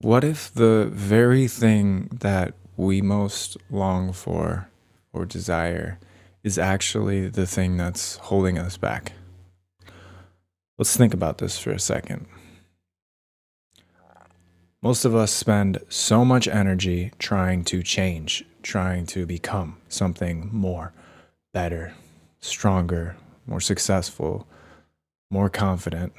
What if the very thing that we most long for or desire is actually the thing that's holding us back? Let's think about this for a second. Most of us spend so much energy trying to change, trying to become something more, better, stronger, more successful, more confident.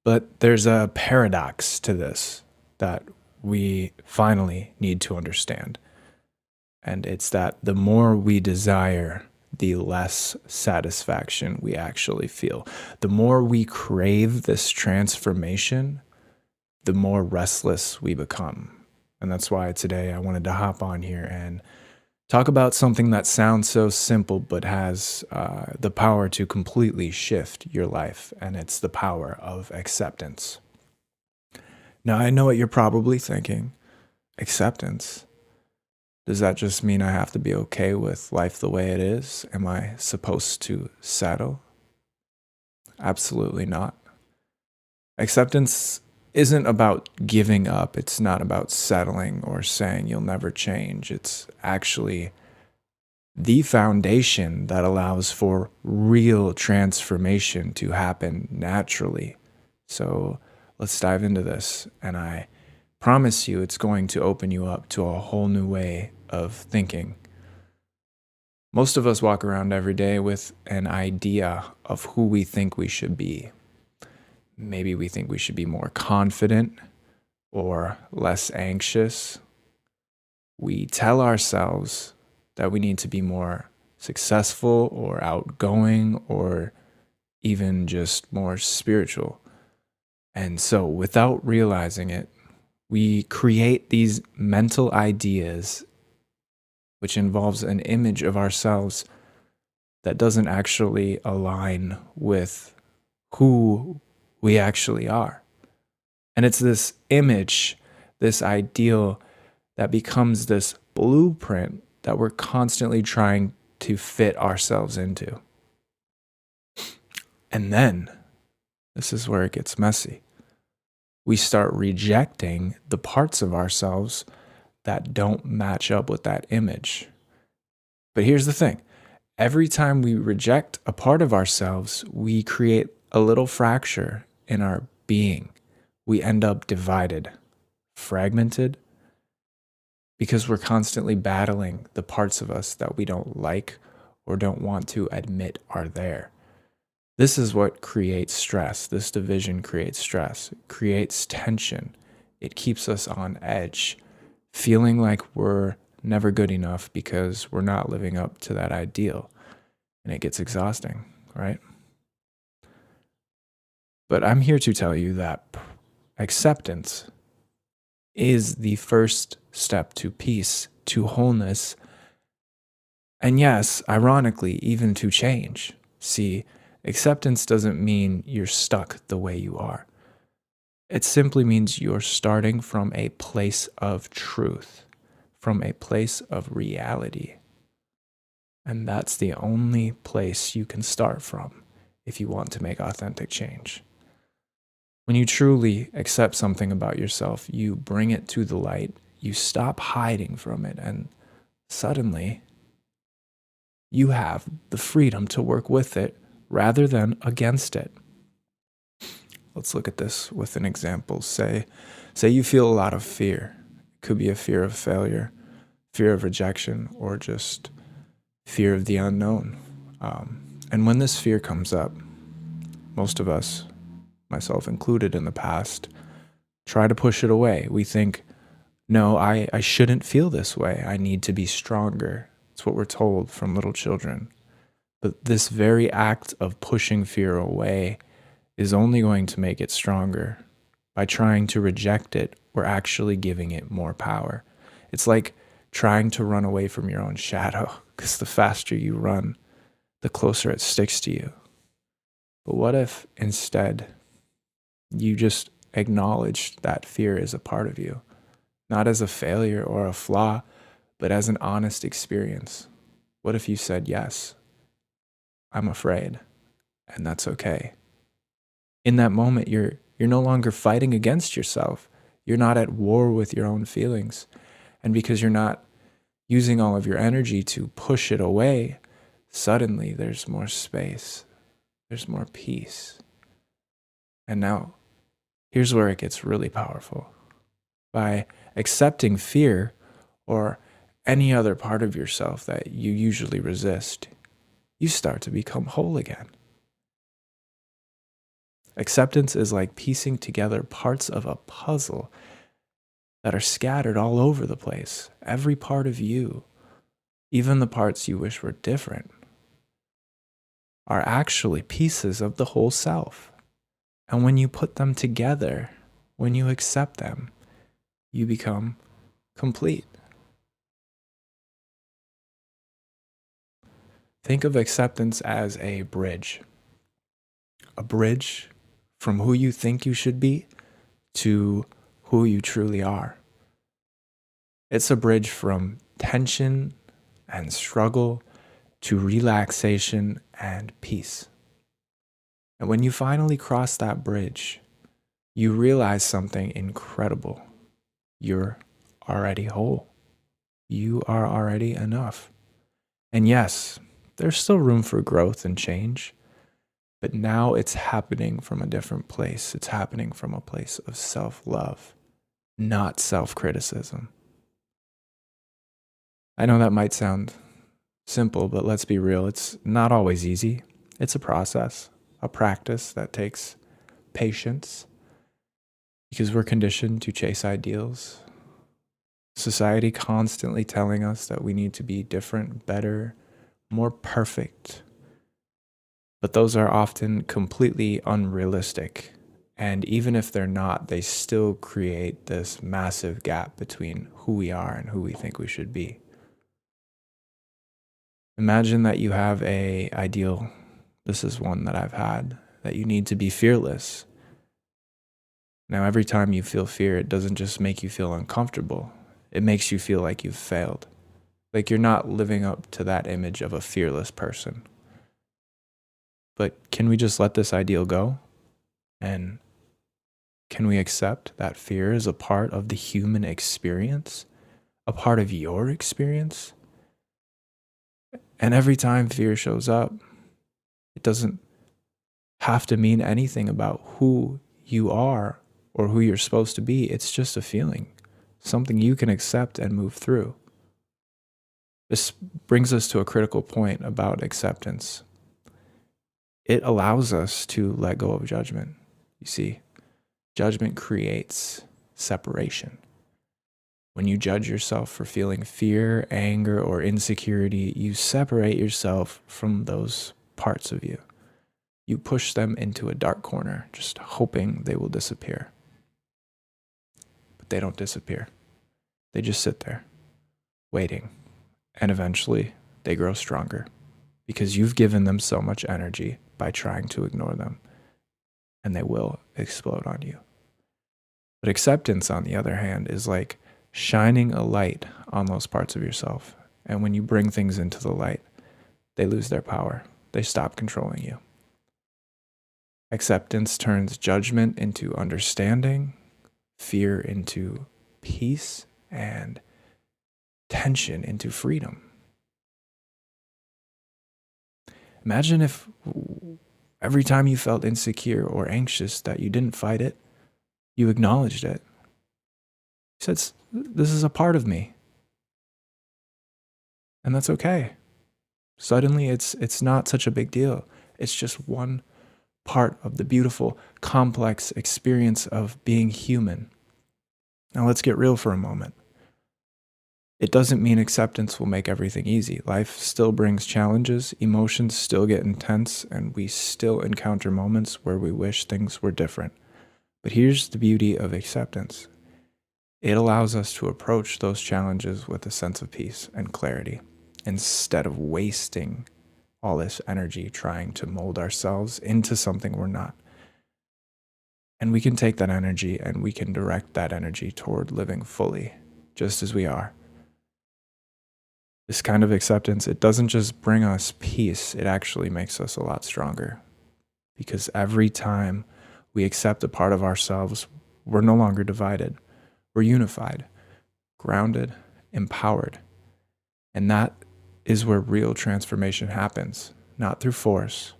But there's a paradox to this that we finally need to understand. And it's that the more we desire, the less satisfaction we actually feel. The more we crave this transformation, the more restless we become. And that's why today I wanted to hop on here and talk about something that sounds so simple but has the power to completely shift your life. And it's the power of acceptance. Now, I know what you're probably thinking. Acceptance. Does that just mean I have to be okay with life the way it is? Am I supposed to settle? Absolutely not. Acceptance isn't about giving up. It's not about settling or saying you'll never change. It's actually the foundation that allows for real transformation to happen naturally. So let's dive into this. And I promise you, it's going to open you up to a whole new way of thinking. Most of us walk around every day with an idea of who we think we should be. Maybe we think we should be more confident or less anxious. We tell ourselves that we need to be more successful or outgoing or even just more spiritual. And so, without realizing it, we create these mental ideas, which involves an image of ourselves that doesn't actually align with who we actually are. And it's this image, this ideal, that becomes this blueprint that we're constantly trying to fit ourselves into. And then, this is where it gets messy. We start rejecting the parts of ourselves that don't match up with that image. But here's the thing. Every time we reject a part of ourselves, we create a little fracture in our being. We end up divided, fragmented, because we're constantly battling the parts of us that we don't like or don't want to admit are there. This is what creates stress. This division creates stress, it creates tension. It keeps us on edge, feeling like we're never good enough because we're not living up to that ideal. And it gets exhausting, right? But I'm here to tell you that acceptance is the first step to peace, to wholeness, and yes, ironically, even to change. See, acceptance doesn't mean you're stuck the way you are. It simply means you're starting from a place of truth, from a place of reality. And that's the only place you can start from if you want to make authentic change. When you truly accept something about yourself, you bring it to the light, you stop hiding from it, and suddenly you have the freedom to work with it rather than against it. Let's look at this with an example. Say you feel a lot of fear. It could be a fear of failure, fear of rejection, or just fear of the unknown. And when this fear comes up, most of us, myself included in the past, try to push it away. We think, no, I shouldn't feel this way. I need to be stronger. It's what we're told from little children. But this very act of pushing fear away is only going to make it stronger. By trying to reject it, we're actually giving it more power. It's like trying to run away from your own shadow, because the faster you run, the closer it sticks to you. But what if instead you just acknowledged that fear is a part of you, not as a failure or a flaw, but as an honest experience? What if you said, yes, I'm afraid, and that's okay? In that moment, you're no longer fighting against yourself. You're not at war with your own feelings. And because you're not using all of your energy to push it away, suddenly there's more space, there's more peace. And now, here's where it gets really powerful. By accepting fear or any other part of yourself that you usually resist, you start to become whole again. Acceptance is like piecing together parts of a puzzle that are scattered all over the place. Every part of you, even the parts you wish were different, are actually pieces of the whole self. And when you put them together, when you accept them, you become complete. Think of acceptance as a bridge from who you think you should be to who you truly are. It's a bridge from tension and struggle to relaxation and peace. And when you finally cross that bridge, you realize something incredible. You're already whole. You are already enough. And yes, there's still room for growth and change, but now it's happening from a different place. It's happening from a place of self-love, not self-criticism. I know that might sound simple, but let's be real. It's not always easy. It's a process, a practice that takes patience because we're conditioned to chase ideals. Society constantly telling us that we need to be different, better, more perfect. But those are often completely unrealistic. And even if they're not, they still create this massive gap between who we are and who we think we should be. Imagine that you have an ideal. This is one that I've had, that you need to be fearless. Now, every time you feel fear, it doesn't just make you feel uncomfortable. It makes you feel like you've failed. Like you're not living up to that image of a fearless person. But can we just let this ideal go? And can we accept that fear is a part of the human experience? A part of your experience? And every time fear shows up, it doesn't have to mean anything about who you are or who you're supposed to be. It's just a feeling, something you can accept and move through. This brings us to a critical point about acceptance. It allows us to let go of judgment. You see, judgment creates separation. When you judge yourself for feeling fear, anger, or insecurity, you separate yourself from those parts of you. You push them into a dark corner, just hoping they will disappear. But they don't disappear. They just sit there, waiting. And eventually, they grow stronger because you've given them so much energy by trying to ignore them, and they will explode on you. But acceptance, on the other hand, is like shining a light on those parts of yourself. And when you bring things into the light, they lose their power. They stop controlling you. Acceptance turns judgment into understanding, fear into peace, and tension into freedom. Imagine if every time you felt insecure or anxious that you didn't fight it, you acknowledged it. You said, this is a part of me. And that's okay. Suddenly it's not such a big deal. It's just one part of the beautiful, complex experience of being human. Now let's get real for a moment. It doesn't mean acceptance will make everything easy. Life still brings challenges, emotions still get intense, and we still encounter moments where we wish things were different. But here's the beauty of acceptance. It allows us to approach those challenges with a sense of peace and clarity, instead of wasting all this energy trying to mold ourselves into something we're not. And we can take that energy and we can direct that energy toward living fully, just as we are. This kind of acceptance, it doesn't just bring us peace, it actually makes us a lot stronger. Because every time we accept a part of ourselves, we're no longer divided. We're unified, grounded, empowered. And that is where real transformation happens, not through force,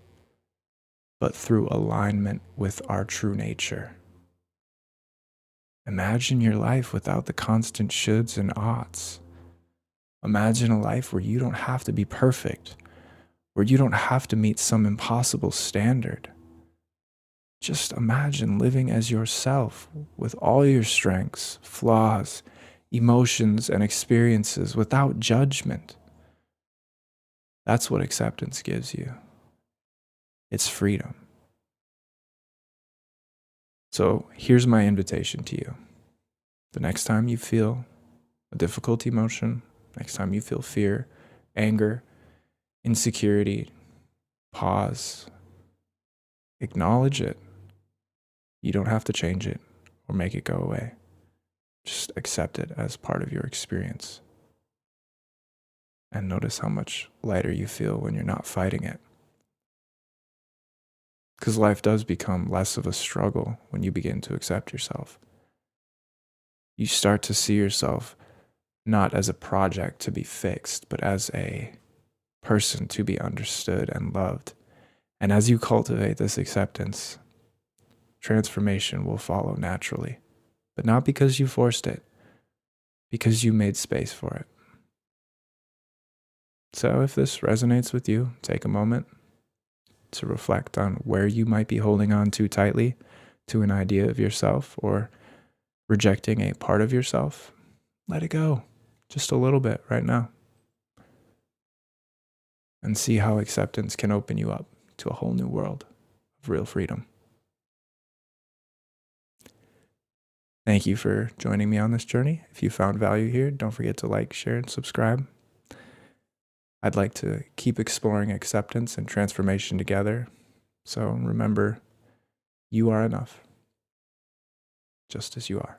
but through alignment with our true nature. Imagine your life without the constant shoulds and oughts. Imagine a life where you don't have to be perfect, where you don't have to meet some impossible standard. Just imagine living as yourself with all your strengths, flaws, emotions, and experiences without judgment. That's what acceptance gives you. It's freedom. So here's my invitation to you. The next time you feel a difficult emotion, next time you feel fear, anger, insecurity, pause, acknowledge it. You don't have to change it or make it go away. Just accept it as part of your experience. And notice how much lighter you feel when you're not fighting it. Because life does become less of a struggle when you begin to accept yourself. You start to see yourself not as a project to be fixed, but as a person to be understood and loved. And as you cultivate this acceptance, transformation will follow naturally, but not because you forced it, because you made space for it. So if this resonates with you, take a moment to reflect on where you might be holding on too tightly to an idea of yourself or rejecting a part of yourself. Let it go just a little bit right now and see how acceptance can open you up to a whole new world of real freedom. Thank you for joining me on this journey. If you found value here, don't forget to like, share, and subscribe. I'd like to keep exploring acceptance and transformation together. So remember, you are enough, just as you are.